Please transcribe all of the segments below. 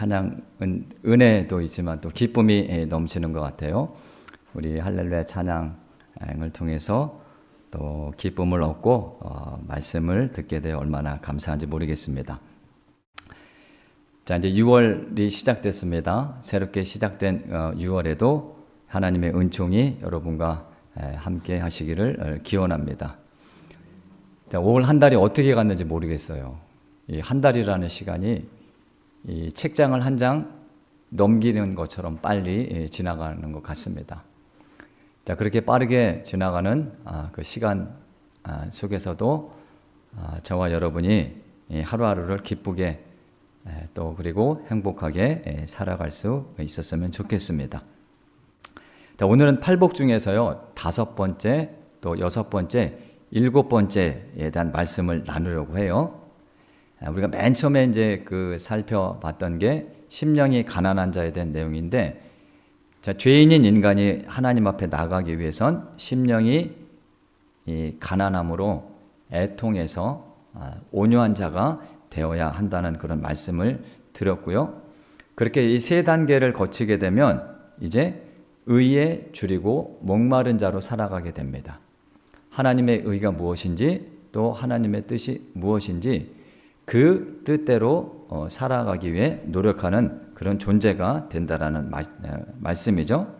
찬양은 은혜도 있지만 또 기쁨이 넘치는 것 같아요. 우리 할렐루야 찬양을 통해서 또 기쁨을 얻고 말씀을 듣게 되어 얼마나 감사한지 모르겠습니다. 자, 이제 6월이 시작됐습니다. 새롭게 시작된 6월에도 하나님의 은총이 여러분과 함께 하시기를 기원합니다. 자, 5월 한 달이 어떻게 갔는지 모르겠어요. 이 한 달이라는 시간이 이 책장을 한 장 넘기는 것처럼 빨리 지나가는 것 같습니다. 자, 그렇게 빠르게 지나가는 그 시간 속에서도 저와 여러분이 하루하루를 기쁘게 또 그리고 행복하게 살아갈 수 있었으면 좋겠습니다. 자, 오늘은 팔복 중에서요 5번째, 또 6번째, 7번째에 대한 말씀을 나누려고 해요. 우리가 맨 처음에 이제 살펴봤던 게 심령이 가난한 자에 대한 내용인데, 자, 죄인인 인간이 하나님 앞에 나가기 위해선 심령이 이 가난함으로 애통해서 온유한 자가 되어야 한다는 그런 말씀을 드렸고요. 그렇게 이 세 단계를 거치게 되면 이제 의에 줄이고 목마른 자로 살아가게 됩니다. 하나님의 의가 무엇인지 또 하나님의 뜻이 무엇인지 그 뜻대로 살아가기 위해 노력하는 그런 존재가 된다라는 말씀이죠.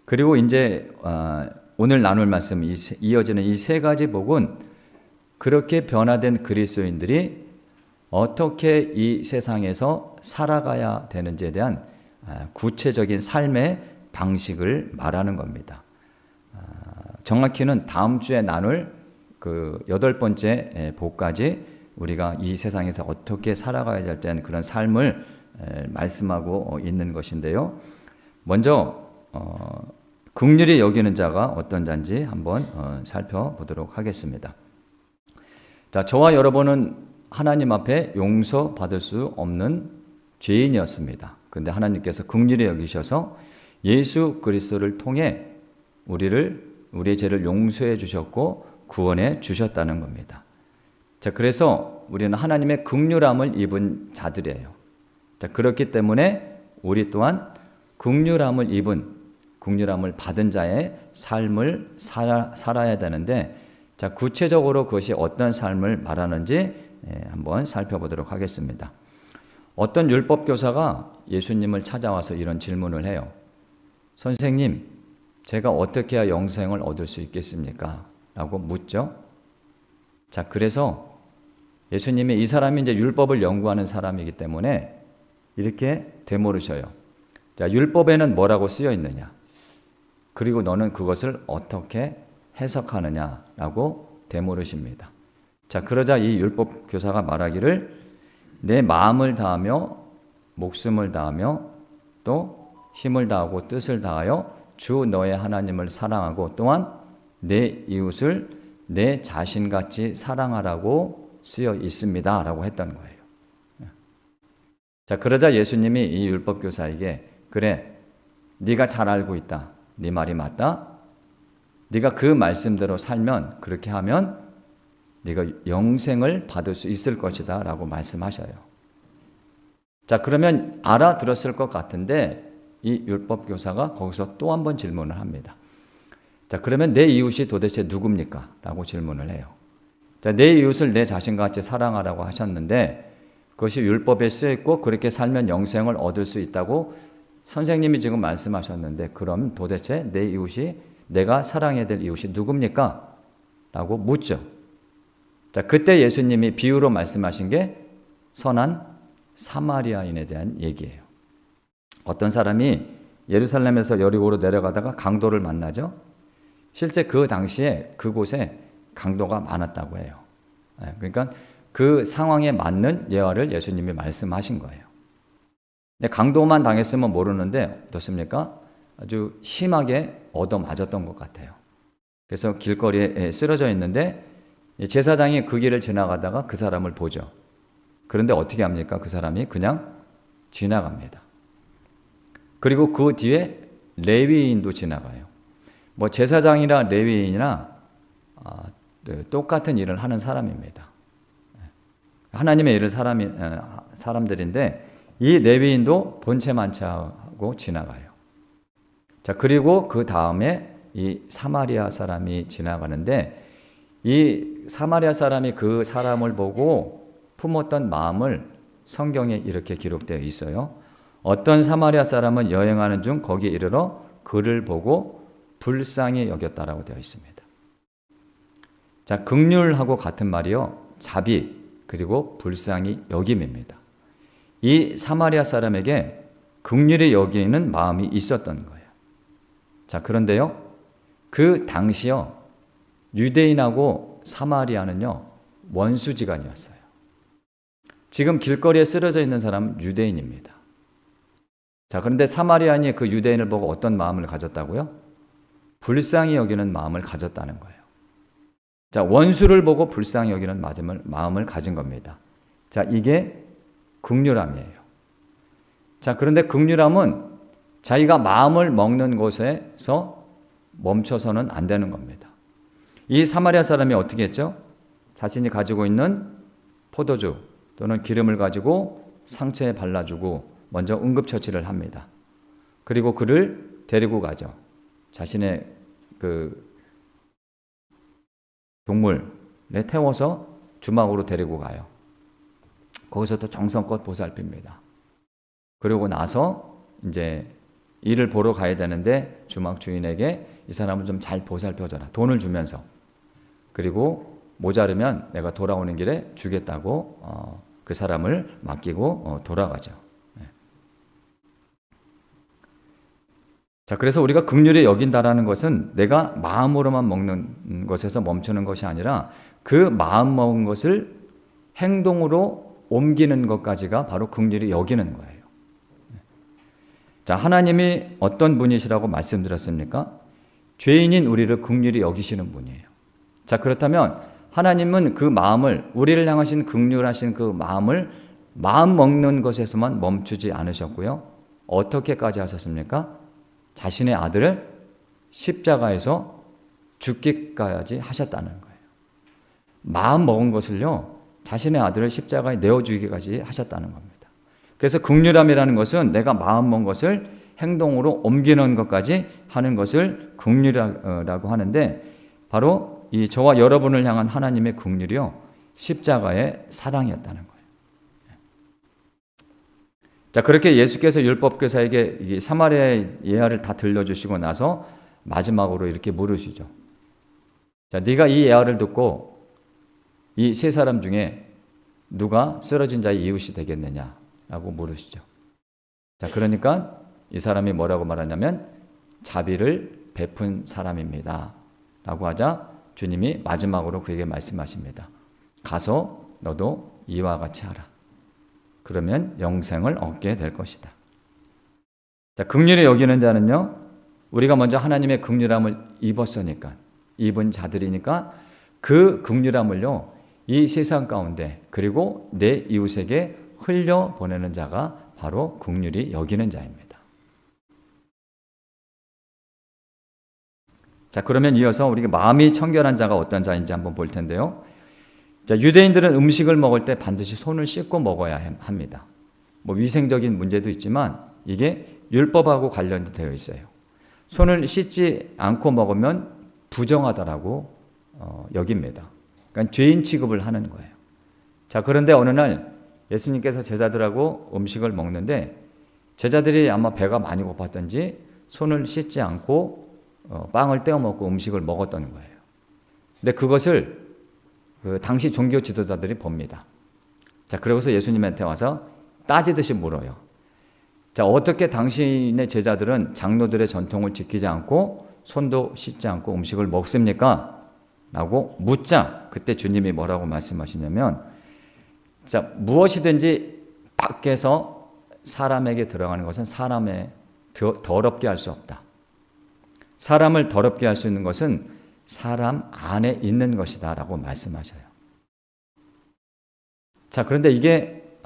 그리고 이제 오늘 나눌 말씀 이어지는 이 세 가지 복은 그렇게 변화된 그리스도인들이 어떻게 이 세상에서 살아가야 되는지에 대한 구체적인 삶의 방식을 말하는 겁니다. 정확히는 다음 주에 나눌 그 8번째 복까지 우리가 이 세상에서 어떻게 살아가야 할 때는 그런 삶을 말씀하고 있는 것인데요. 먼저 긍휼히 여기는 자가 어떤 자인지 한번 살펴보도록 하겠습니다. 자, 저와 여러분은 하나님 앞에 용서받을 수 없는 죄인이었습니다. 그런데 하나님께서 긍휼히 여기셔서 예수 그리스도를 통해 우리의 죄를 용서해 주셨고 구원해 주셨다는 겁니다. 자, 그래서 우리는 하나님의 긍휼함을 입은 자들이에요. 자, 그렇기 때문에 우리 또한 긍휼함을 받은 자의 삶을 살아야 되는데, 자, 구체적으로 그것이 어떤 삶을 말하는지 한번 살펴보도록 하겠습니다. 어떤 율법 교사가 예수님을 찾아와서 이런 질문을 해요. 선생님, 제가 어떻게 해야 영생을 얻을 수 있겠습니까? 라고 묻죠. 자, 그래서 예수님이 이 사람이 이제 율법을 연구하는 사람이기 때문에 이렇게 되물으셔요. 자, 율법에는 뭐라고 쓰여 있느냐? 그리고 너는 그것을 어떻게 해석하느냐라고 되물으십니다. 자, 그러자 이 율법 교사가 말하기를 내 마음을 다하며 목숨을 다하며 또 힘을 다하고 뜻을 다하여 주 너의 하나님을 사랑하고 또한 내 이웃을 내 자신같이 사랑하라고 쓰여 있습니다 라고 했던 거예요. 자, 그러자 예수님이 이 율법교사에게 그래, 네가 잘 알고 있다. 네 말이 맞다. 네가 그 말씀대로 살면, 그렇게 하면 네가 영생을 받을 수 있을 것이다 라고 말씀하셔요. 자, 그러면 알아들었을 것 같은데 이 율법교사가 거기서 또 한 번 질문을 합니다. 자, 그러면 내 이웃이 도대체 누굽니까? 라고 질문을 해요. 자, 내 이웃을 내 자신과 같이 사랑하라고 하셨는데 그것이 율법에 쓰여 있고 그렇게 살면 영생을 얻을 수 있다고 선생님이 지금 말씀하셨는데, 그럼 도대체 내 이웃이, 내가 사랑해야 될 이웃이 누굽니까? 라고 묻죠. 자, 그때 예수님이 비유로 말씀하신 게 선한 사마리아인에 대한 얘기예요. 어떤 사람이 예루살렘에서 여리고로 내려가다가 강도를 만나죠. 실제 그 당시에 그곳에 강도가 많았다고 해요. 그러니까 그 상황에 맞는 예화를 예수님이 말씀하신 거예요. 근데 강도만 당했으면 모르는데 어떻습니까? 아주 심하게 얻어맞았던 것 같아요. 그래서 길거리에 쓰러져 있는데 제사장이 그 길을 지나가다가 그 사람을 보죠. 그런데 어떻게 합니까? 그 사람이 그냥 지나갑니다. 그리고 그 뒤에 레위인도 지나가요. 뭐 제사장이나 레위인이나 똑같은 일을 하는 사람입니다. 하나님의 일을 사람들인데 이 레위인도 본체 만취하고 지나가요. 자, 그리고 그 다음에 이 사마리아 사람이 지나가는데 이 사마리아 사람이 그 사람을 보고 품었던 마음을 성경에 이렇게 기록되어 있어요. 어떤 사마리아 사람은 여행하는 중 거기에 이르러 그를 보고 불쌍히 여겼다라고 되어 있습니다. 자, 긍휼하고 같은 말이요. 자비 그리고 불쌍히 여김입니다. 이 사마리아 사람에게 긍휼히 여기는 마음이 있었던 거예요. 자, 그런데요. 그 당시요. 유대인하고 사마리아는요. 원수지간이었어요. 지금 길거리에 쓰러져 있는 사람은 유대인입니다. 자, 그런데 사마리아인이 그 유대인을 보고 어떤 마음을 가졌다고요? 불쌍히 여기는 마음을 가졌다는 거예요. 자, 원수를 보고 불쌍히 여기는 마음을 가진 겁니다. 자, 이게 긍휼함이에요. 자, 그런데 긍휼함은 자기가 마음을 먹는 곳에서 멈춰서는 안 되는 겁니다. 이 사마리아 사람이 어떻게 했죠? 자신이 가지고 있는 포도주 또는 기름을 가지고 상처에 발라주고 먼저 응급처치를 합니다. 그리고 그를 데리고 가죠. 자신의 그 동물에 태워서 주막으로 데리고 가요. 거기서 또 정성껏 보살핍니다. 그러고 나서 이제 일을 보러 가야 되는데 주막 주인에게 이 사람을 좀 잘 보살펴줘라. 돈을 주면서. 그리고 모자르면 내가 돌아오는 길에 주겠다고 그 사람을 맡기고 돌아가죠. 자, 그래서 우리가 긍휼히 여긴다라는 것은 내가 마음으로만 먹는 것에서 멈추는 것이 아니라 그 마음 먹은 것을 행동으로 옮기는 것까지가 바로 긍휼히 여기는 거예요. 자, 하나님이 어떤 분이시라고 말씀드렸습니까? 죄인인 우리를 긍휼히 여기시는 분이에요. 자, 그렇다면 하나님은 그 마음을, 우리를 향하신 긍휼하신 그 마음을 마음 먹는 것에서만 멈추지 않으셨고요. 어떻게까지 하셨습니까? 자신의 아들을 십자가에서 죽기까지 하셨다는 거예요. 마음 먹은 것을요, 자신의 아들을 십자가에 내어주기까지 하셨다는 겁니다. 그래서 긍휼함이라는 것은 내가 마음 먹은 것을 행동으로 옮기는 것까지 하는 것을 긍휼이라고 하는데, 바로 이 저와 여러분을 향한 하나님의 긍휼이요, 십자가의 사랑이었다는 거예요. 자, 그렇게 예수께서 율법교사에게 이 사마리아의 예화를 다 들려주시고 나서 마지막으로 이렇게 물으시죠. 자, 네가 이 예화를 듣고 이 세 사람 중에 누가 쓰러진 자의 이웃이 되겠느냐라고 물으시죠. 자, 그러니까 이 사람이 뭐라고 말하냐면 자비를 베푼 사람입니다 라고 하자 주님이 마지막으로 그에게 말씀하십니다. 가서 너도 이와 같이 하라. 그러면 영생을 얻게 될 것이다. 자, 긍휼히 여기는 자는요, 우리가 먼저 하나님의 긍휼함을 입었으니까, 입은 자들이니까 그 긍휼함을요, 이 세상 가운데 그리고 내 이웃에게 흘려보내는 자가 바로 긍휼히 여기는 자입니다. 자, 그러면 이어서 우리가 마음이 청결한 자가 어떤 자인지 한번 볼 텐데요. 자, 유대인들은 음식을 먹을 때 반드시 손을 씻고 먹어야 합니다. 뭐 위생적인 문제도 있지만 이게 율법하고 관련되어 있어요. 손을 씻지 않고 먹으면 부정하다라고 여깁니다. 그러니까 죄인 취급을 하는 거예요. 자, 그런데 어느 날 예수님께서 제자들하고 음식을 먹는데 제자들이 아마 배가 많이 고팠던지 손을 씻지 않고 빵을 떼어 먹고 음식을 먹었던 거예요. 근데 그것을 그 당시 종교 지도자들이 봅니다. 자, 그러고서 예수님한테 와서 따지듯이 물어요. 자, 어떻게 당신의 제자들은 장로들의 전통을 지키지 않고 손도 씻지 않고 음식을 먹습니까? 라고 묻자 그때 주님이 뭐라고 말씀하시냐면, 자, 무엇이든지 밖에서 사람에게 들어가는 것은 사람의 더럽게 할 수 없다. 사람을 더럽게 할 수 있는 것은 사람 안에 있는 것이다 라고 말씀하셔요. 자, 그런데 이게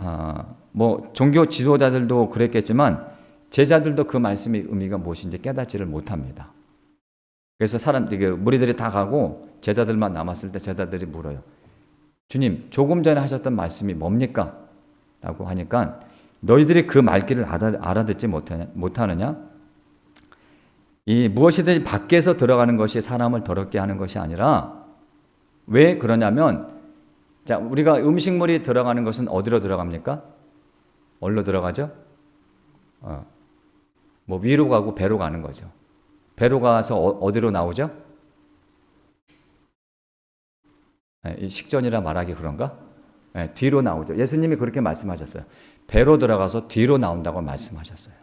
뭐 종교 지도자들도 그랬겠지만 제자들도 그 말씀의 의미가 무엇인지 깨닫지를 못합니다. 그래서 무리들이 다 가고 제자들만 남았을 때 제자들이 물어요. 주님, 조금 전에 하셨던 말씀이 뭡니까? 라고 하니까 너희들이 그 말귀를 알아듣지 못하느냐? 이 무엇이든지 밖에서 들어가는 것이 사람을 더럽게 하는 것이 아니라, 왜 그러냐면, 자, 우리가 음식물이 들어가는 것은 어디로 들어갑니까? 어디로 들어가죠? 뭐 위로 가고 배로 가는 거죠. 배로 가서 어디로 나오죠? 이 식전이라 말하기 그런가? 뒤로 나오죠. 예수님이 그렇게 말씀하셨어요. 배로 들어가서 뒤로 나온다고 말씀하셨어요.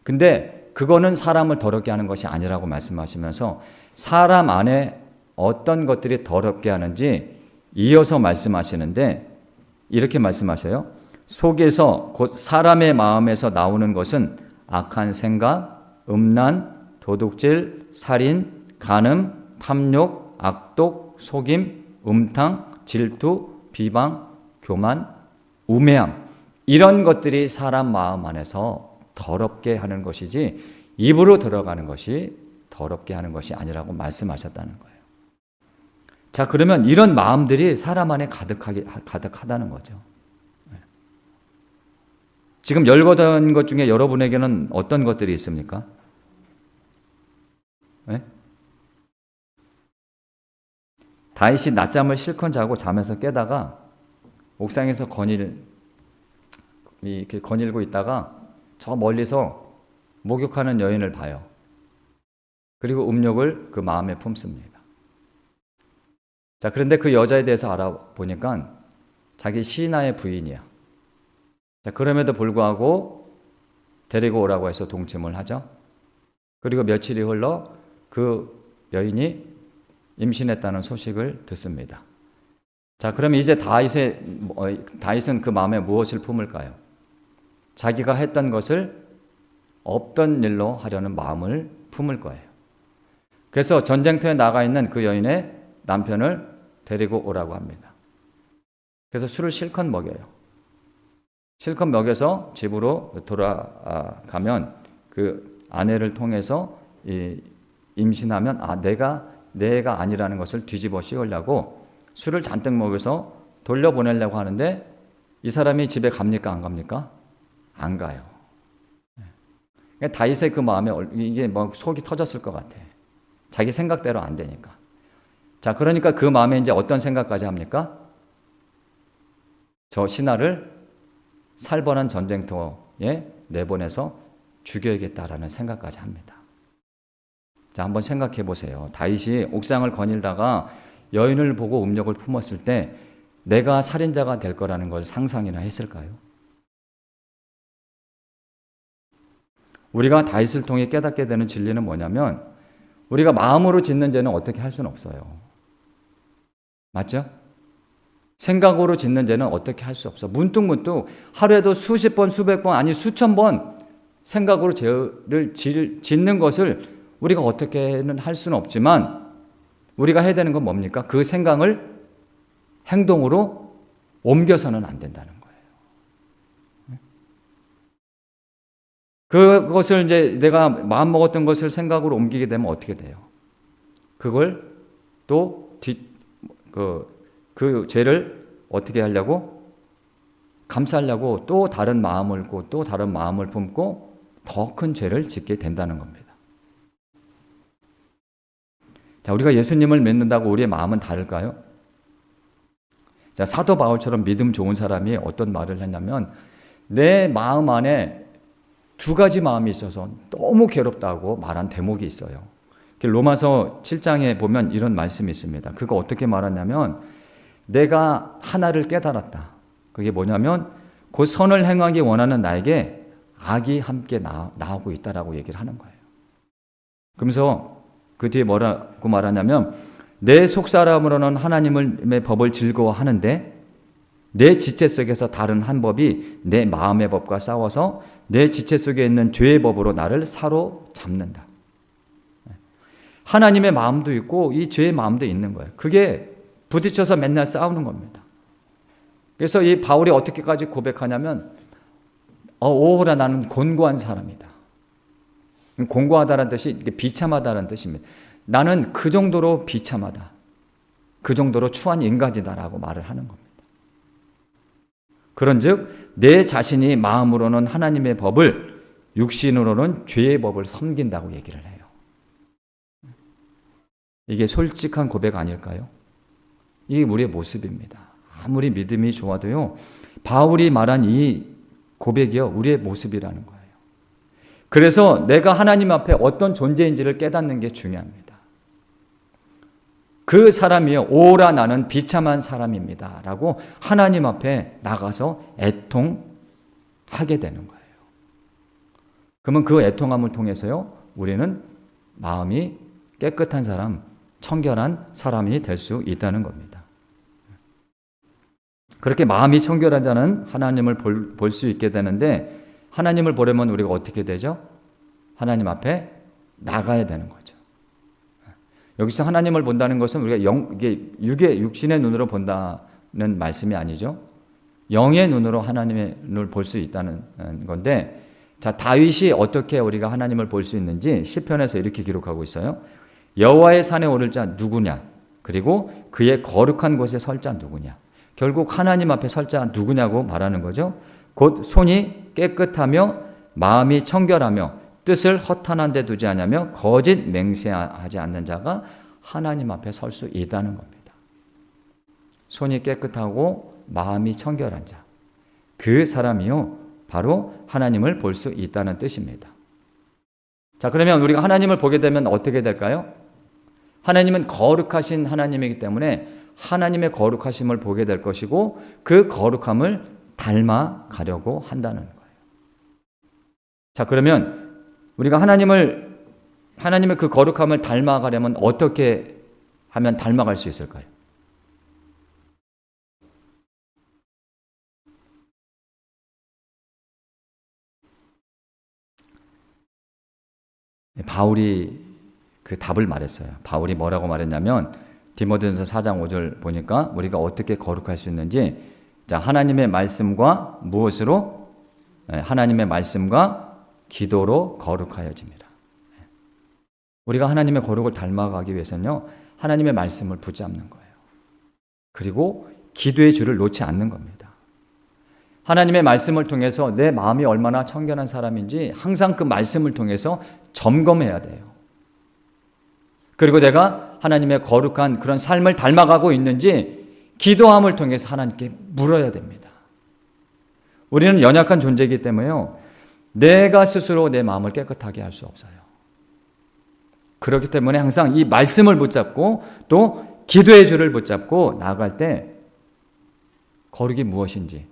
근데 그거는 사람을 더럽게 하는 것이 아니라고 말씀하시면서 사람 안에 어떤 것들이 더럽게 하는지 이어서 말씀하시는데 이렇게 말씀하셔요. 속에서 곧 사람의 마음에서 나오는 것은 악한 생각, 음란, 도둑질, 살인, 간음, 탐욕, 악독, 속임, 음탕, 질투, 비방, 교만, 우매함, 이런 것들이 사람 마음 안에서 더럽게 하는 것이지 입으로 들어가는 것이 더럽게 하는 것이 아니라고 말씀하셨다는 거예요. 자, 그러면 이런 마음들이 사람 안에 가득하다는 거죠. 지금 열거된 것 중에 여러분에게는 어떤 것들이 있습니까? 네? 다윗이 낮잠을 실컷 자고 잠에서 깨다가 옥상에서 이렇게 거닐고 있다가 저 멀리서 목욕하는 여인을 봐요. 그리고 음욕을 그 마음에 품습니다. 자, 그런데 그 여자에 대해서 알아보니까 자기 시나의 부인이야. 자, 그럼에도 불구하고 데리고 오라고 해서 동침을 하죠. 그리고 며칠이 흘러 그 여인이 임신했다는 소식을 듣습니다. 자, 그럼 이제 다윗은 그 마음에 무엇을 품을까요? 자기가 했던 것을 없던 일로 하려는 마음을 품을 거예요. 그래서 전쟁터에 나가 있는 그 여인의 남편을 데리고 오라고 합니다. 그래서 술을 실컷 먹여요. 실컷 먹여서 집으로 돌아가면 그 아내를 통해서 임신하면 내 애가 아니라는 것을 뒤집어 씌우려고 술을 잔뜩 먹여서 돌려보내려고 하는데 이 사람이 집에 갑니까? 안 갑니까? 안 가요. 다윗의 그 마음에 이게 뭐 속이 터졌을 것 같아. 자기 생각대로 안 되니까. 자, 그러니까 그 마음에 이제 어떤 생각까지 합니까? 저 신하를 살벌한 전쟁터에 내보내서 죽여야겠다라는 생각까지 합니다. 자, 한번 생각해 보세요. 다윗이 옥상을 거닐다가 여인을 보고 음욕을 품었을 때 내가 살인자가 될 거라는 걸 상상이나 했을까요? 우리가 다윗을 통해 깨닫게 되는 진리는 뭐냐면 우리가 마음으로 짓는 죄는 어떻게 할 수는 없어요. 맞죠? 생각으로 짓는 죄는 어떻게 할 수 없어. 문득문득 하루에도 수십 번, 수백 번, 아니 수천 번 생각으로 죄를 짓는 것을 우리가 어떻게는 할 수는 없지만 우리가 해야 되는 건 뭡니까? 그 생각을 행동으로 옮겨서는 안 된다는 거예요. 그것을 이제 내가 마음 먹었던 것을 생각으로 옮기게 되면 어떻게 돼요? 그걸 또 그 죄를 어떻게 하려고? 감싸려고 또 다른 마음을 고 또 다른 마음을 품고 더 큰 죄를 짓게 된다는 겁니다. 자, 우리가 예수님을 믿는다고 우리의 마음은 다를까요? 자, 사도 바울처럼 믿음 좋은 사람이 어떤 말을 했냐면 내 마음 안에 두 가지 마음이 있어서 너무 괴롭다고 말한 대목이 있어요. 로마서 7장에 보면 이런 말씀이 있습니다. 그거 어떻게 말하냐면 내가 하나를 깨달았다. 그게 뭐냐면 그 선을 행하기 원하는 나에게 악이 함께 나오고 있다라고 얘기를 하는 거예요. 그러면서 그 뒤에 뭐라고 말하냐면 내 속사람으로는 하나님의 법을 즐거워하는데 내 지체 속에서 다른 한 법이 내 마음의 법과 싸워서 내 지체 속에 있는 죄의 법으로 나를 사로잡는다. 하나님의 마음도 있고 이 죄의 마음도 있는 거예요. 그게 부딪혀서 맨날 싸우는 겁니다. 그래서 이 바울이 어떻게까지 고백하냐면 오호라 나는 곤고한 사람이다. 곤고하다는 뜻이 비참하다는 뜻입니다. 나는 그 정도로 비참하다. 그 정도로 추한 인간이다라고 말을 하는 겁니다. 그런즉 내 자신이 마음으로는 하나님의 법을, 육신으로는 죄의 법을 섬긴다고 얘기를 해요. 이게 솔직한 고백 아닐까요? 이게 우리의 모습입니다. 아무리 믿음이 좋아도요, 바울이 말한 이 고백이요, 우리의 모습이라는 거예요. 그래서 내가 하나님 앞에 어떤 존재인지를 깨닫는 게 중요합니다. 그 사람이요, 오라 나는 비참한 사람입니다 라고 하나님 앞에 나가서 애통하게 되는 거예요. 그러면 그 애통함을 통해서요, 우리는 마음이 깨끗한 사람, 청결한 사람이 될 수 있다는 겁니다. 그렇게 마음이 청결한 자는 하나님을 볼 수 있게 되는데, 하나님을 보려면 우리가 어떻게 되죠? 하나님 앞에 나가야 되는 거죠. 여기서 하나님을 본다는 것은 우리가 이게 육신의 눈으로 본다는 말씀이 아니죠. 영의 눈으로 하나님의 눈을 볼 수 있다는 건데, 자, 다윗이 어떻게 우리가 하나님을 볼 수 있는지 시편에서 이렇게 기록하고 있어요. 여호와의 산에 오를 자 누구냐? 그리고 그의 거룩한 곳에 설 자 누구냐? 결국 하나님 앞에 설 자 누구냐고 말하는 거죠. 곧 손이 깨끗하며 마음이 청결하며 뜻을 허탄한 데 두지 않으며 거짓 맹세하지 않는 자가 하나님 앞에 설 수 있다는 겁니다. 손이 깨끗하고 마음이 청결한 자, 그 사람이요 바로 하나님을 볼 수 있다는 뜻입니다. 자, 그러면 우리가 하나님을 보게 되면 어떻게 될까요? 하나님은 거룩하신 하나님이기 때문에 하나님의 거룩하심을 보게 될 것이고, 그 거룩함을 닮아가려고 한다는 거예요. 자, 그러면 우리가 하나님의 그 거룩함을 닮아가려면 어떻게 하면 닮아갈 수 있을까요? 바울이 그 답을 말했어요. 바울이 뭐라고 말했냐면, 디모데전서 4장 5절 보니까 우리가 어떻게 거룩할 수 있는지, 자, 하나님의 말씀과 무엇으로? 하나님의 말씀과 기도로 거룩하여집니다. 우리가 하나님의 거룩을 닮아가기 위해서는요, 하나님의 말씀을 붙잡는 거예요. 그리고 기도의 줄을 놓지 않는 겁니다. 하나님의 말씀을 통해서 내 마음이 얼마나 청결한 사람인지 항상 그 말씀을 통해서 점검해야 돼요. 그리고 내가 하나님의 거룩한 그런 삶을 닮아가고 있는지 기도함을 통해서 하나님께 물어야 됩니다. 우리는 연약한 존재이기 때문에요, 내가 스스로 내 마음을 깨끗하게 할 수 없어요. 그렇기 때문에 항상 이 말씀을 붙잡고 또 기도의 줄을 붙잡고 나아갈 때 거룩이 무엇인지,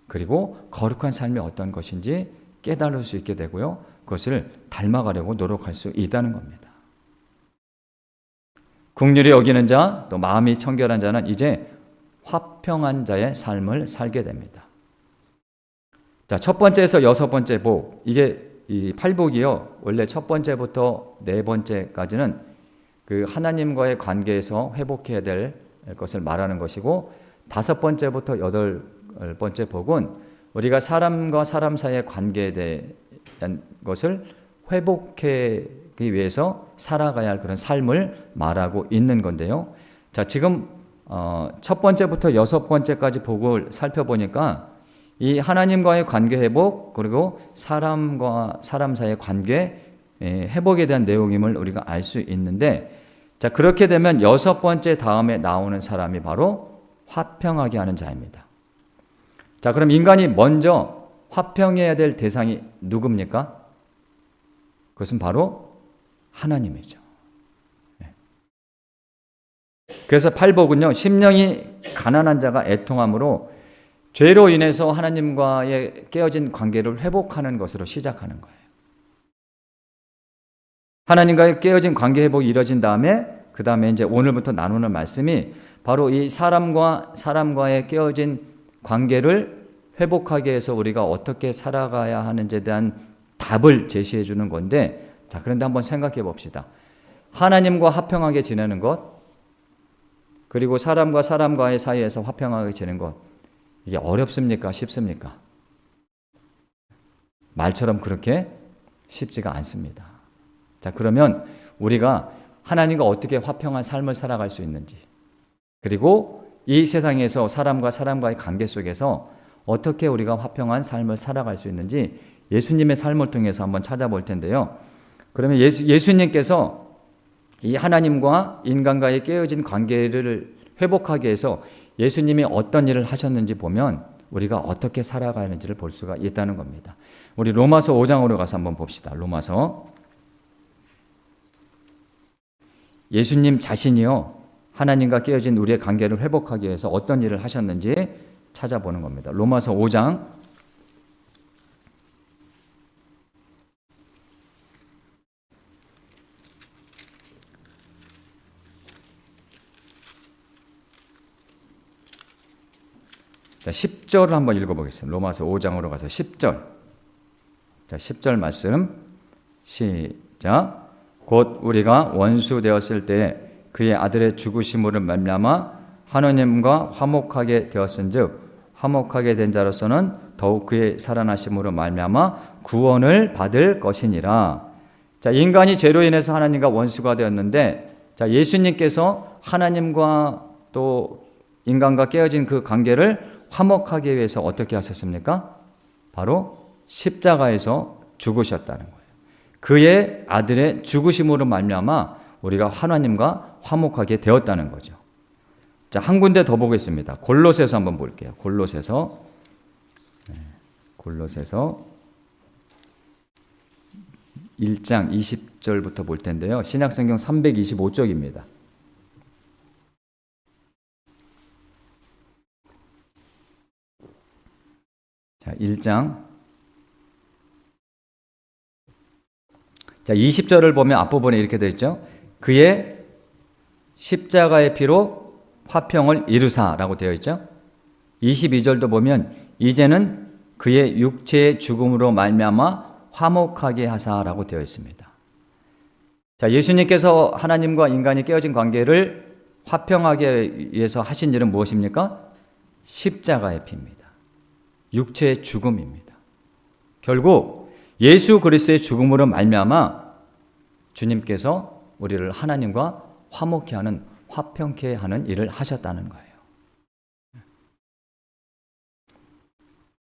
그리고 거룩한 삶이 어떤 것인지 깨달을 수 있게 되고요, 그것을 닮아가려고 노력할 수 있다는 겁니다. 긍휼히 여기는 자, 또 마음이 청결한 자는 이제 화평한 자의 삶을 살게 됩니다. 자, 첫 번째에서 여섯 번째 복, 이게 이 팔복이요, 원래 첫 번째부터 네 번째까지는 그 하나님과의 관계에서 회복해야 될 것을 말하는 것이고, 다섯 번째부터 여덟 번째 복은 우리가 사람과 사람 사이의 관계에 대한 것을 회복하기 위해서 살아가야 할 그런 삶을 말하고 있는 건데요. 자, 지금 첫 번째부터 여섯 번째까지 복을 살펴보니까 이 하나님과의 관계 회복, 그리고 사람과 사람 사이의 관계 회복에 대한 내용임을 우리가 알 수 있는데, 자, 그렇게 되면 여섯 번째 다음에 나오는 사람이 바로 화평하게 하는 자입니다. 자, 그럼 인간이 먼저 화평해야 될 대상이 누굽니까? 그것은 바로 하나님이죠. 그래서 팔복은요, 심령이 가난한 자가 애통함으로 죄로 인해서 하나님과의 깨어진 관계를 회복하는 것으로 시작하는 거예요. 하나님과의 깨어진 관계 회복이 이루어진 다음에, 그 다음에 이제 오늘부터 나누는 말씀이 바로 이 사람과의 깨어진 관계를 회복하기 위해서 우리가 어떻게 살아가야 하는지에 대한 답을 제시해 주는 건데, 자, 그런데 한번 생각해 봅시다. 하나님과 화평하게 지내는 것, 그리고 사람과 사람과의 사이에서 화평하게 지내는 것, 이게 어렵습니까? 쉽습니까? 말처럼 그렇게 쉽지가 않습니다. 자, 그러면 우리가 하나님과 어떻게 화평한 삶을 살아갈 수 있는지, 그리고 이 세상에서 사람과 사람과의 관계 속에서 어떻게 우리가 화평한 삶을 살아갈 수 있는지 예수님의 삶을 통해서 한번 찾아볼 텐데요. 그러면 예수님께서 이 하나님과 인간과의 깨어진 관계를 회복하기 위해서 예수님이 어떤 일을 하셨는지 보면 우리가 어떻게 살아가는지를 볼 수가 있다는 겁니다. 우리 로마서 5장으로 가서 한번 봅시다. 로마서. 예수님 자신이요, 하나님과 깨어진 우리의 관계를 회복하기 위해서 어떤 일을 하셨는지 찾아보는 겁니다. 로마서 5장 10절을 한번 읽어보겠습니다. 로마서 5장으로 가서 10절. 자, 10절 말씀 시작. 곧 우리가 원수 되었을 때 그의 아들의 죽으심으로 말미암아 하나님과 화목하게 되었은즉 화목하게 된 자로서는 더욱 그의 살아나심으로 말미암아 구원을 받을 것이니라. 자, 인간이 죄로 인해서 하나님과 원수가 되었는데, 자, 예수님께서 하나님과 또 인간과 깨어진 그 관계를 화목하기 위해서 어떻게 하셨습니까? 바로 십자가에서 죽으셨다는 거예요. 그의 아들의 죽으심으로 말미암아 우리가 하나님과 화목하게 되었다는 거죠. 자, 한 군데 더 보겠습니다. 골로새서 한번 볼게요. 골로새서 1장 20절부터 볼 텐데요. 신약성경 325쪽입니다. 자, 1장. 자, 20절을 보면 앞부분에 이렇게 되어 있죠. 그의 십자가의 피로 화평을 이루사라고 되어 있죠. 22절도 보면 이제는 그의 육체의 죽음으로 말미암아 화목하게 하사라고 되어 있습니다. 자, 예수님께서 하나님과 인간이 깨어진 관계를 화평하게 위해서 하신 일은 무엇입니까? 십자가의 피입니다. 육체의 죽음입니다. 결국 예수 그리스도의 죽음으로 말미암아 주님께서 우리를 하나님과 화목케 하는, 화평케 하는 일을 하셨다는 거예요.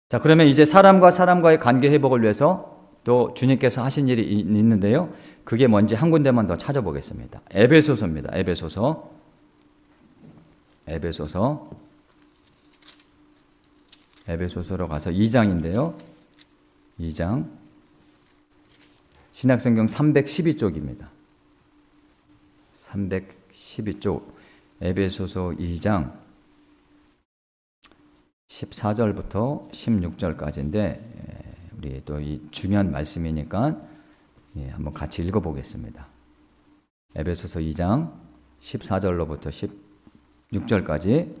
자, 그러면 이제 사람과 사람과의 관계 회복을 위해서 또 주님께서 하신 일이 있는데요. 그게 뭔지 한 군데만 더 찾아보겠습니다. 에베소서입니다. 에베소서로 가서 2장인데요. 2장. 신약성경 312쪽입니다. 312쪽. 에베소서 2장 14절부터 16절까지인데 우리 또 이 중요한 말씀이니까 한번 같이 읽어보겠습니다. 에베소서 2장 14절로부터 16절까지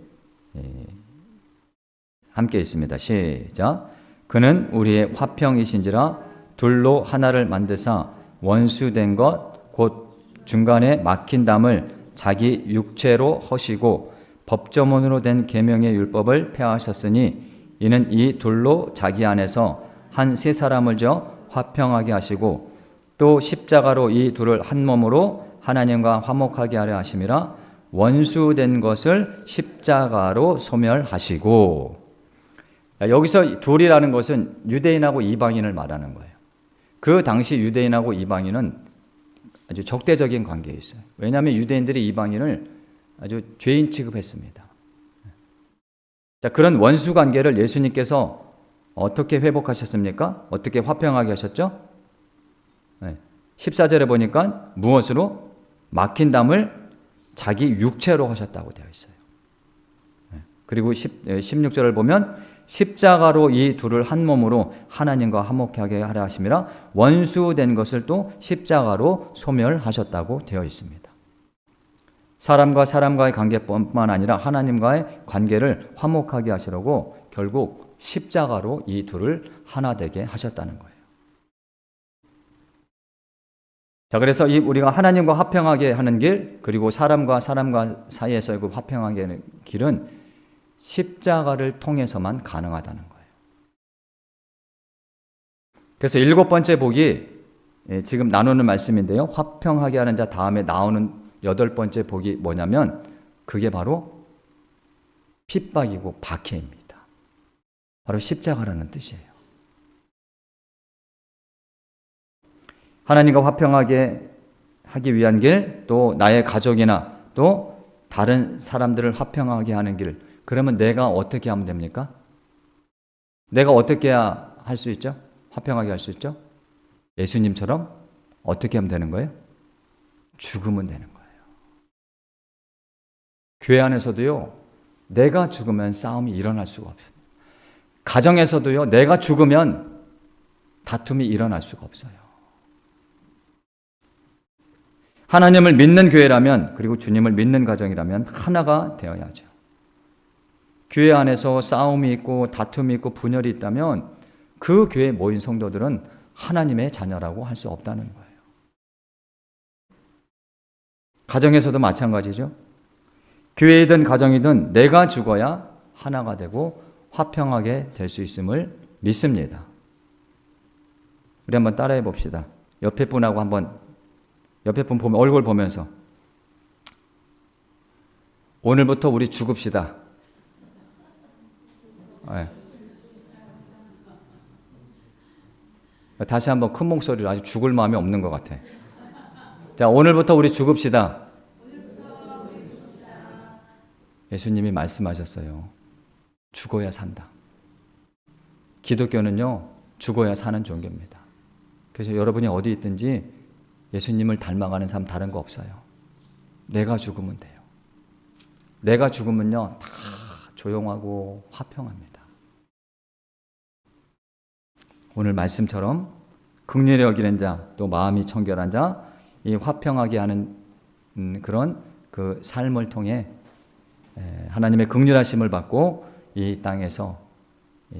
함께 있습니다. 시작. 그는 우리의 화평이신지라 둘로 하나를 만드사 원수된 것 곧 중간에 막힌 담을 자기 육체로 허시고 법조문으로 된 계명의 율법을 폐하셨으니 이는 이 둘로 자기 안에서 한 세 사람을 지어 화평하게 하시고 또 십자가로 이 둘을 한 몸으로 하나님과 화목하게 하려 하심이라. 원수된 것을 십자가로 소멸하시고. 여기서 둘이라는 것은 유대인하고 이방인을 말하는 거예요. 그 당시 유대인하고 이방인은 아주 적대적인 관계에 있어요. 왜냐하면 유대인들이 이방인을 아주 죄인 취급했습니다. 자, 그런 원수 관계를 예수님께서 어떻게 회복하셨습니까? 어떻게 화평하게 하셨죠? 14절에 보니까 무엇으로? 막힌 담을 자기 육체로 하셨다고 되어 있어요. 그리고 16절을 보면 십자가로 이 둘을 한 몸으로 하나님과 화목하게 하려 하심이라. 원수된 것을 또 십자가로 소멸하셨다고 되어 있습니다. 사람과 사람과의 관계뿐만 아니라 하나님과의 관계를 화목하게 하시려고 결국 십자가로 이 둘을 하나 되게 하셨다는 거예요. 자, 그래서 우리가 하나님과 화평하게 하는 길, 그리고 사람과 사이에서의 그 화평하게 하는 길은 십자가를 통해서만 가능하다는 거예요. 그래서 7번째 복이 지금 나누는 말씀인데요. 화평하게 하는 자 다음에 나오는 8번째 복이 뭐냐면 그게 바로 핍박이고 박해입니다. 바로 십자가라는 뜻이에요. 하나님과 화평하게 하기 위한 길, 또 나의 가족이나 또 다른 사람들을 화평하게 하는 길. 그러면 내가 어떻게 하면 됩니까? 내가 어떻게 해야 할 수 있죠? 화평하게 할 수 있죠? 예수님처럼 어떻게 하면 되는 거예요? 죽으면 되는 거예요. 교회 안에서도요, 내가 죽으면 싸움이 일어날 수가 없습니다. 가정에서도요, 내가 죽으면 다툼이 일어날 수가 없어요. 하나님을 믿는 교회라면, 그리고 주님을 믿는 가정이라면 하나가 되어야죠. 교회 안에서 싸움이 있고 다툼이 있고 분열이 있다면 그 교회에 모인 성도들은 하나님의 자녀라고 할 수 없다는 거예요. 가정에서도 마찬가지죠. 교회이든 가정이든 내가 죽어야 하나가 되고 화평하게 될 수 있음을 믿습니다. 우리 한번 따라해 봅시다. 옆에 분하고 한번, 옆에 분 보면, 얼굴 보면서 오늘부터 우리 죽읍시다. 네. 다시 한번 큰 목소리로, 아주 죽을 마음이 없는 것 같아. 자, 오늘부터 우리 죽읍시다. 예수님이 말씀하셨어요. 죽어야 산다. 기독교는요, 죽어야 사는 종교입니다. 그래서 여러분이 어디 있든지 예수님을 닮아가는 사람 다른 거 없어요. 내가 죽으면 돼요. 내가 죽으면요, 다 조용하고 화평합니다. 오늘 말씀처럼 긍휼히 여기는 자, 또 마음이 청결한 자, 이 화평하게 하는 그런 그 삶을 통해 하나님의 긍휼하심을 받고 이 땅에서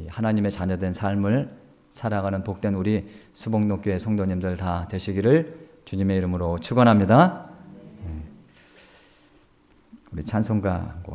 하나님의 자녀된 삶을 살아가는 복된 우리 수복록교회 성도님들 다 되시기를 주님의 이름으로 축원합니다. 우리 찬송가